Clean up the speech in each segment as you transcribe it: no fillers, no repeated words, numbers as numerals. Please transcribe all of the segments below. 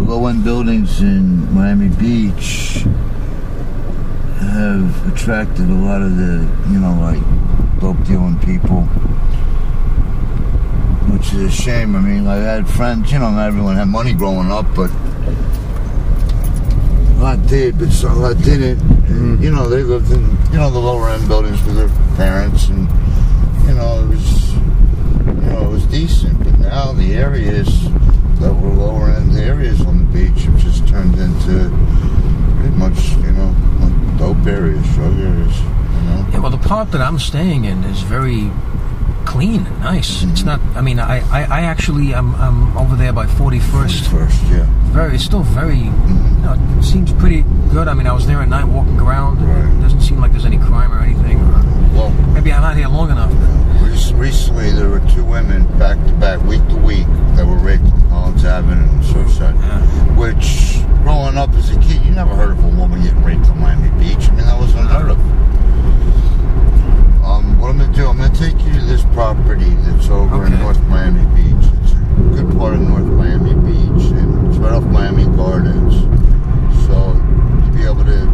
low-end buildings in Miami Beach have attracted a lot of the, you know, like, dope dealing people, which is a shame. I mean, I had friends, you know, not everyone had money growing up, but a lot did, but a lot didn't. And, you know, they lived in, you know, the lower-end buildings with their parents, and, you know, it was decent. But now the areas that were lower-end areas on the beach have just turned into pretty much, you know, like dope areas, drug areas, you know. Yeah, well, the part that I'm staying in is very clean and nice. It's not, I mean, I actually, I'm over there by 41st. 41st, yeah. It's still very, you know, it seems pretty good. I mean, I was there at night walking around. Right. It doesn't seem like there's any crime or anything. Well, maybe I'm not here long enough. Recently, there were 2 women back-to-back, week-to-week, that were raped on Collins Avenue and Surfside. Yeah. Which, growing up as a kid, you never heard of a woman getting raped on Miami Beach. I mean, that was unheard of. What I'm going to do, I'm going to take you to this property that's over in North Miami Beach. It's a good part of North Miami Beach, and it's right off Miami Gardens. So you'll be able to,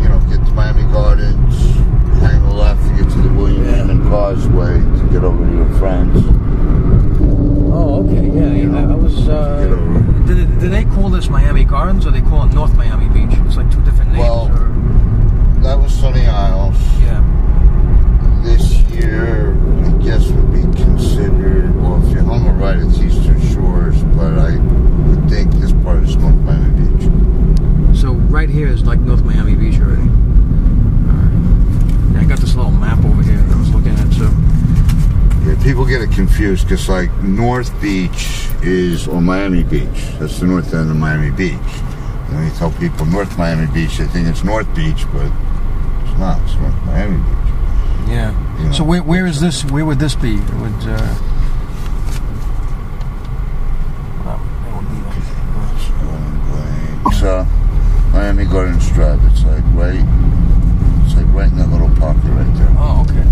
you know, get to Miami Gardens, hang a left to get to the William Hammond Causeway to get over to your friends. Oh, okay, yeah. I was. Did they call this Miami Gardens or they call it North Miami Beach? It's like 2 different names. Well, that was Sunny Isles. Yeah. This year, I guess, would be considered, well, if you hung it right, it's Eastern Shores, but I would think this part is North Miami Beach. So right here is like North Miami Beach already. Alright. Yeah, I got this little map over here that I was looking at, so. Yeah, people get it confused, because, like, North Beach is on Miami Beach. That's the north end of Miami Beach. And when you tell people North Miami Beach, they think it's North Beach, but it's not. It's North Miami Beach. Yeah. You know, so where is this? Where would this be? It would. It's Miami Gardens Drive. It's like right in that little pocket right there. Oh, okay.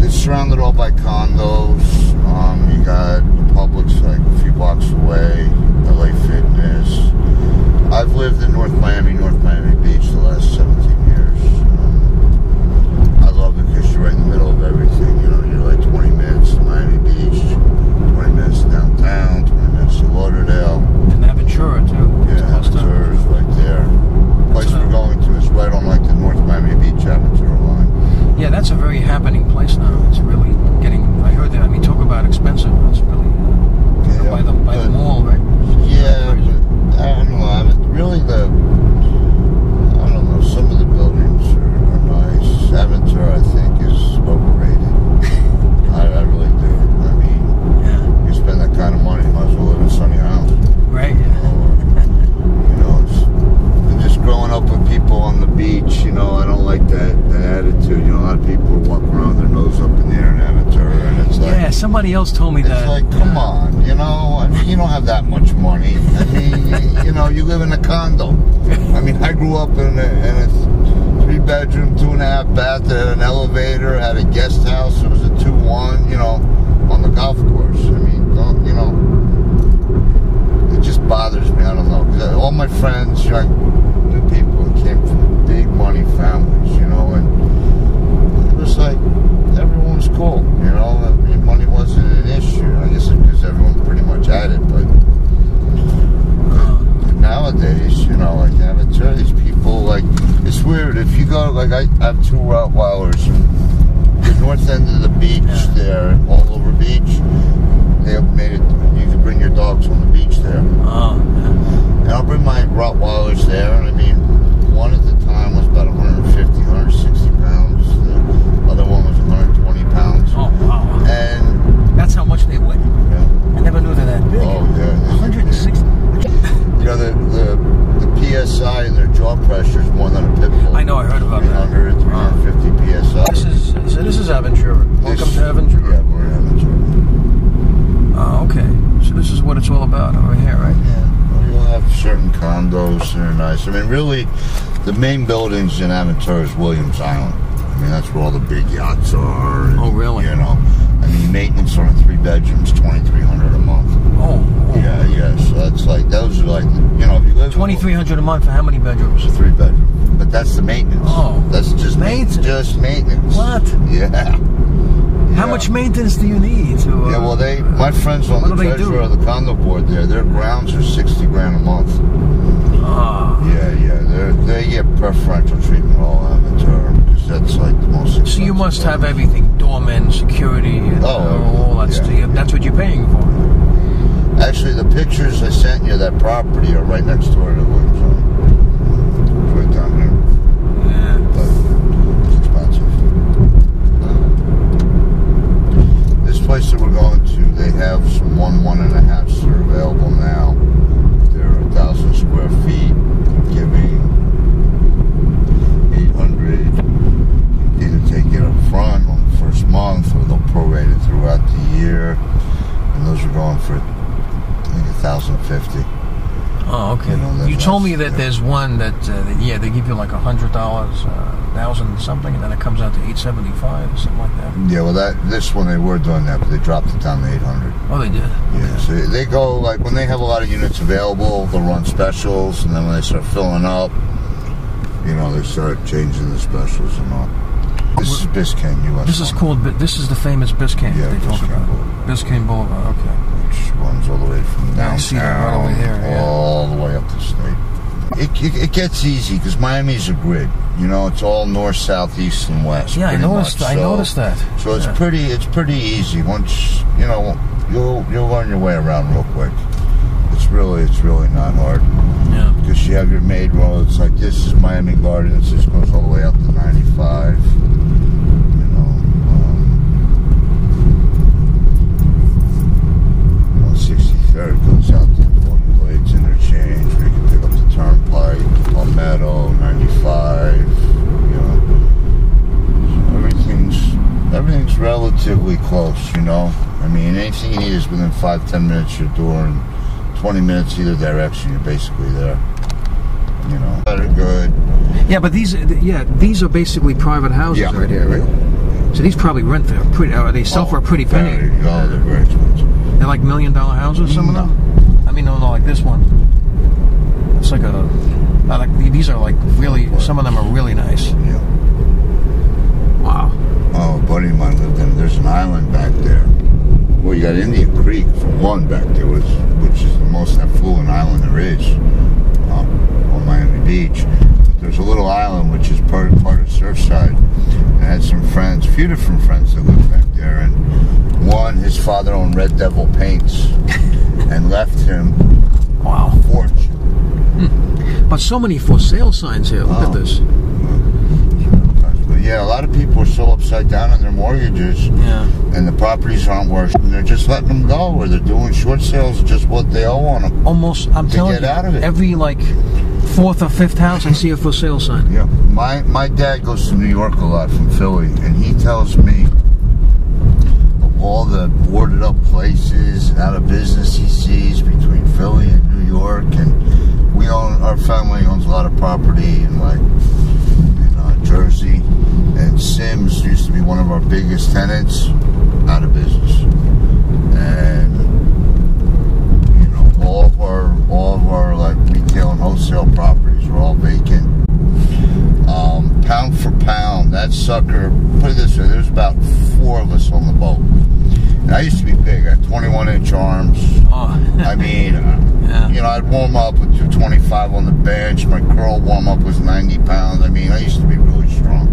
It's surrounded all by condos. You got the Publix like a few blocks away. LA Fitness. I've lived in North Miami Beach the last 17 years. I love it because you're right in the middle of everything. You know, you're like 20 minutes to Miami Beach, 20 minutes to downtown, 20 minutes to Lauderdale. And Aventura too. Yeah, Aventura is right there. The place we're going to is right on like the North Miami Beach Aventura line. Yeah, that's a very happening place now. It's really getting. I heard that. I mean, talk about expensive. It's really by the mall, right? Yeah, but I don't know. I mean, really I don't know. Some of the buildings are nice. Aventura, I think, is overrated. I really do. I mean, you spend that kind of money, you might as well live in Sunny Isles. Right. You know, and just growing up with people on the beach, you know, I don't like that attitude. You know, a lot of people walk around with their nose up in the air in Aventura, and it's like... Yeah, somebody else told me that. It's like, come on, you know, I mean, you don't have that much money. I mean, you know, you live in a condo. I mean, I grew up in a 3-bedroom, 2.5 bath, had an elevator, had a guest house. It was a 2-1, you know, on the golf course. I mean, don't, you know, it just bothers me. I don't know. Because all my friends, you know, I knew people who came from big money families, you know, and it was like everyone was cool, you know. I mean, money wasn't an issue. I guess it's because everyone pretty much had it, but nowadays, you know, like Aventura, these people, like, it's weird. If you go, like, I have 2 Rottweilers, the north end of the beach there, all over beach, they have made it, you can bring your dogs on the beach there. Oh, and I'll bring my Rottweilers there, and I mean, one at the time was about 150, 160 pounds. The other one was 120 pounds. Oh, wow. And that's how much they weigh. Yeah. I never knew they're that big. Oh, yeah. 160. You know, the PSI in their jaw pressure is more than a pit bull. I know, I heard about 300, that. 350 PSI. This is Aventura. Welcome to Aventura. Yeah, we're in Aventura. Oh, okay. So this is what it's all about over here, right? Yeah. Well, you'll have certain condos that are nice. I mean, really, the main buildings in Aventura is Williams Island. I mean, that's where all the big yachts are. And, oh, really? You know, I mean, maintenance on a 3 bedrooms, $2,300 a month. Oh. Yeah. So that's like, those are like $2,300 a month for how many bedrooms? 3 bedrooms. But that's the maintenance. Oh, that's just maintenance. Just maintenance. What? Yeah. How much maintenance do you need to? Yeah, well, my friends on the treasurer of the condo board their grounds are 60 grand a month. Ah. Yeah. They get preferential treatment all Aventura because that's like the most expensive. So you must have everything: doormen, security, and all that stuff. That's what you're paying for. Actually, the pictures I sent you of that property are right next door to the Williams home. It's right down there. Yeah. But it's expensive. This place that we're going to, they have some 1.5s that are available now. They're 1,000 square feet, giving 800. Either take it up front on the first month, or they'll prorate it throughout the year. And those are going for, I think, 1,050. Oh, okay. You told me that there's one that they give you like $100, 1,000 something, and then it comes out to $875 or something like that. Yeah, well, this one they were doing that, but they dropped it down to 800. Oh, they did. Yeah, okay. So they go like when they have a lot of units available, they'll run specials, and then when they start filling up, they start changing the specials and all. This is Biscayne, U.S. This is called. This is the famous Biscayne. Yeah, they talk about Biscayne Boulevard. Okay. Which runs all the way from downtown, I see that right over there, all the way up the state. It gets easy because Miami's a grid. It's all north, south, east, and west. Yeah, I noticed that. So it's pretty easy. Once you'll learn your way around real quick. It's really not hard. Yeah. Because you have your main roads like this is Miami Gardens. This goes all the way up to 95. 63rd goes out to Golden Glades Interchange, where you can pick up the Turnpike, Palmetto, 95. Everything's relatively close. I mean, anything you need is within 5-10 minutes your door, and 20 minutes either direction. You're basically there. Better good. Yeah, but these are basically private houses right here, right? So these probably rent for they sell for a pretty penny. They're very expensive. They're like $1 million houses, some of them? I mean, no, like this one. It's like these are like really, some of them are really nice. Yeah. Wow. Oh, a buddy of mine lived in, there's an island back there. Well, you got Indian Creek, for one, back there, which is the most affluent island there is on Miami Beach. But there's a little island which is part of Surfside. I had some friends, a few different friends that lived back there, and one, his father owned Red Devil Paints and left him a fortune. But so many for sale signs here. Look at this. But yeah, a lot of people are still upside down on their mortgages. Yeah. And the properties aren't worth, and they're just letting them go, or they're doing short sales, just what they owe on them. Almost, I'm telling you, out of it. Every like 4th or 5th house I see a for sale sign. Yeah. My dad goes to New York a lot from Philly, and he tells me of all the boarded up places and out of business he sees between Philly and New York, and our family owns a lot of property in Jersey, and Sims used to be one of our biggest tenants, out of business, and all of our like retail and wholesale properties are all vacant. Pound for pound, that sucker, put it this way, there's about 4 of us on the boat. And I used to be big. I had 21-inch arms. I mean, I'd warm up with 225 on the bench. My curl warm up was 90 pounds. I mean, I used to be really strong.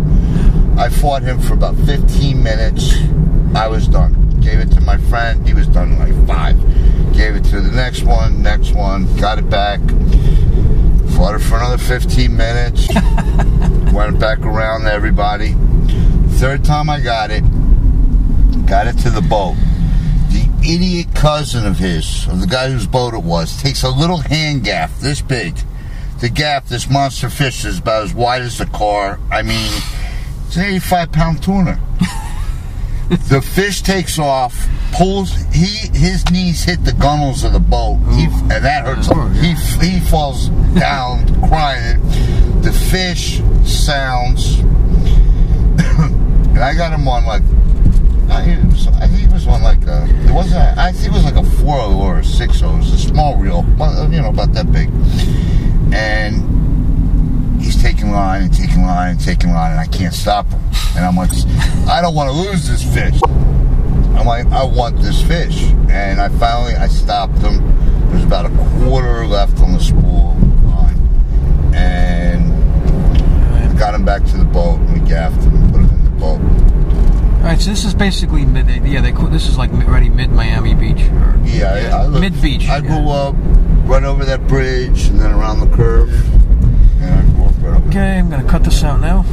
I fought him for about 15 minutes. I was done. Gave it to my friend. He was done in like 5. Gave it to the next one. Got it back. Fought it for another 15 minutes. Went back around to everybody. 3rd time I got it to the boat. The idiot cousin of his, of the guy whose boat it was, takes a little hand gaff this big to gaff this monster fish that's about as wide as the car. I mean, it's an 85-pound tuna. The fish takes off, pulls, his knees hit the gunnels of the boat, and that hurts him. He falls down crying. The fish sounds, and I got him on like, I think it was on like a, I think it was like a 4.0 or a 6.0. It was a small reel, about that big. and he's taking line and taking line and taking line, and I can't stop him. And I'm like, I don't want to lose this fish. I'm like, I want this fish. And I stopped him. There's about a quarter left on the spool line, and I got him back to the boat, and we gaffed him and put him in the boat. All right, so this is basically this is like already mid-Miami Beach. Mid-beach. I grew up right over that bridge and then around the curve. And I grew up right over there. Okay, I'm going to cut this out now.